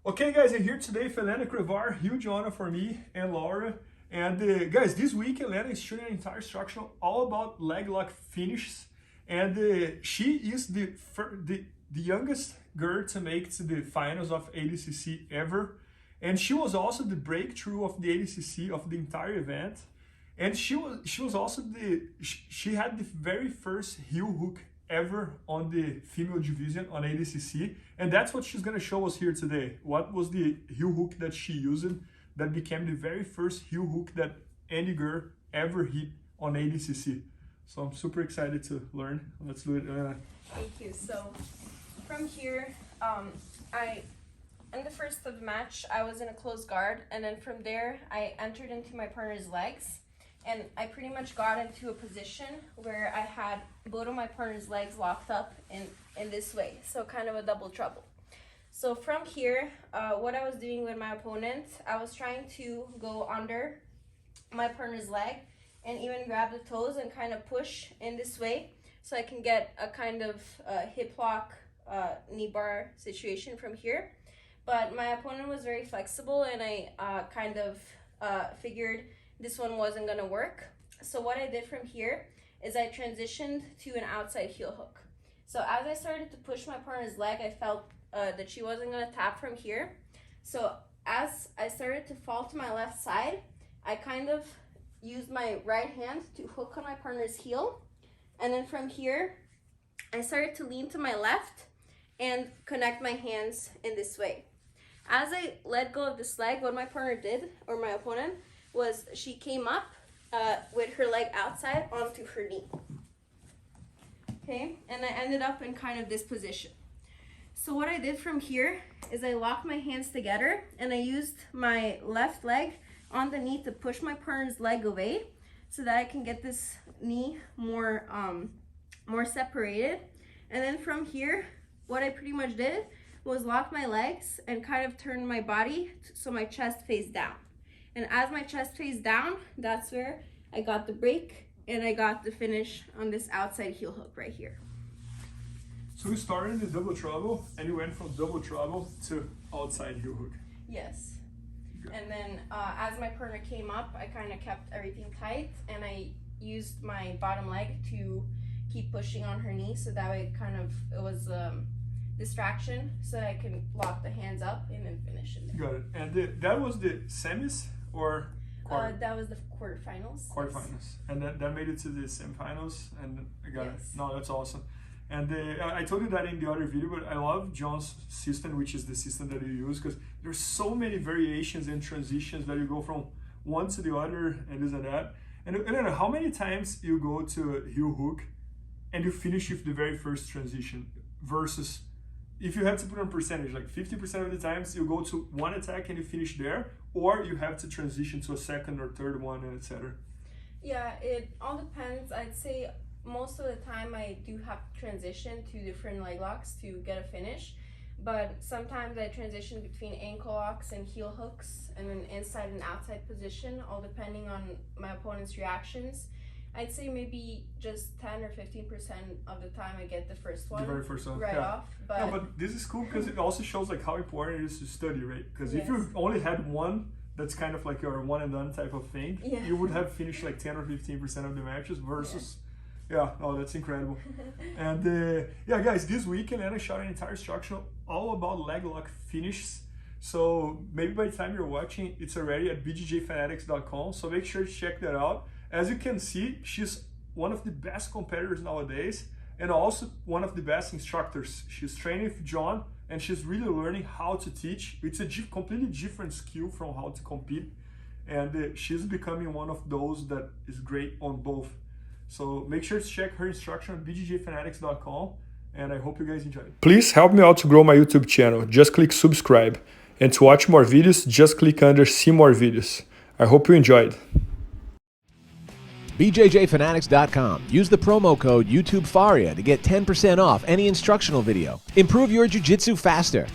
Okay guys, I'm here today with Helena Crevar, huge honor for me and Laura. And guys, this week Helena is shooting an entire instruction all about leg lock finishes. And she is the youngest girl to make it to the finals of ADCC ever. And she was also the breakthrough of the ADCC of the entire event. And she was also she had the very first heel hook ever on the female division on ADCC, and that's what she's gonna show us here today. What was the heel hook that she used that became the very first heel hook that any girl ever hit on ADCC? So I'm super excited to learn. Let's do it. Thank you. So from here, in the first of the match, I was in a closed guard, and then from there, I entered into my partner's legs. And I pretty much got into a position where I had both of my partner's legs locked up in this way. So kind of a double trouble. So from here, what I was doing with my opponent, I was trying to go under my partner's leg and even grab the toes and kind of push in this way so I can get a kind of hip lock, knee bar situation from here. But my opponent was very flexible, and I kind of figured this one wasn't gonna work. So what I did from here is I transitioned to an outside heel hook. So as I started to push my partner's leg, I felt that she wasn't gonna tap from here. So as I started to fall to my left side, I kind of used my right hand to hook on my partner's heel. And then from here, I started to lean to my left and connect my hands in this way. As I let go of this leg, what my partner did, or my opponent, was she came up with her leg outside onto her knee. Okay, and I ended up in kind of this position. So what I did from here is I locked my hands together and I used my left leg on the knee to push my partner's leg away so that I can get this knee more separated. And then from here, what I pretty much did was lock my legs and kind of turn my body so my chest faced down. And as my chest faced down, that's where I got the break and I got the finish on this outside heel hook right here. So we started in the double trouble and you went from double trouble to outside heel hook. Yes. Okay. And then as my partner came up, I kind of kept everything tight and I used my bottom leg to keep pushing on her knee, so that way it was distraction, so I can lock the hands up and then finish it there. Got it. And that was the semis or quarter? That was the quarterfinals. Quarterfinals. Yes. And that made it to the semifinals, and I got it. No, that's awesome. And I told you that in the other video, but I love John's system, which is the system that you use, because there's so many variations and transitions that you go from one to the other and this and that. And I don't know how many times you go to a heel hook and you finish with the very first transition versus if you have to put on percentage, like 50% of the times you go to one attack and you finish there, or you have to transition to a second or third one, and etc. Yeah, it all depends. I'd say most of the time I do have to transition to different leg locks to get a finish, but sometimes I transition between ankle locks and heel hooks and an inside and outside position, all depending on my opponent's reactions. I'd say maybe just 10 or 15% of the time I get the first one. The very first one, right off. But no, but this is cool because it also shows like how important it is to study, right? Because if you only had one, that's kind of like your one and done type of thing. Yeah. You would have finished like 10 or 15% of the matches versus, that's incredible. And yeah, guys, this week Helena shot an entire instruction all about leg lock finishes. So maybe by the time you're watching, it's already at bjjfanatics.com. So make sure to check that out. As you can see, she's one of the best competitors nowadays and also one of the best instructors. She's training with John and she's really learning how to teach. It's a completely different skill from how to compete. And she's becoming one of those that is great on both. So make sure to check her instruction on bjjfanatics.com, and I hope you guys enjoy it. Please help me out to grow my YouTube channel. Just click subscribe. And to watch more videos, just click under see more videos. I hope you enjoyed. BJJFanatics.com. Use the promo code YouTubeFaria to get 10% off any instructional video. Improve your jiu-jitsu faster.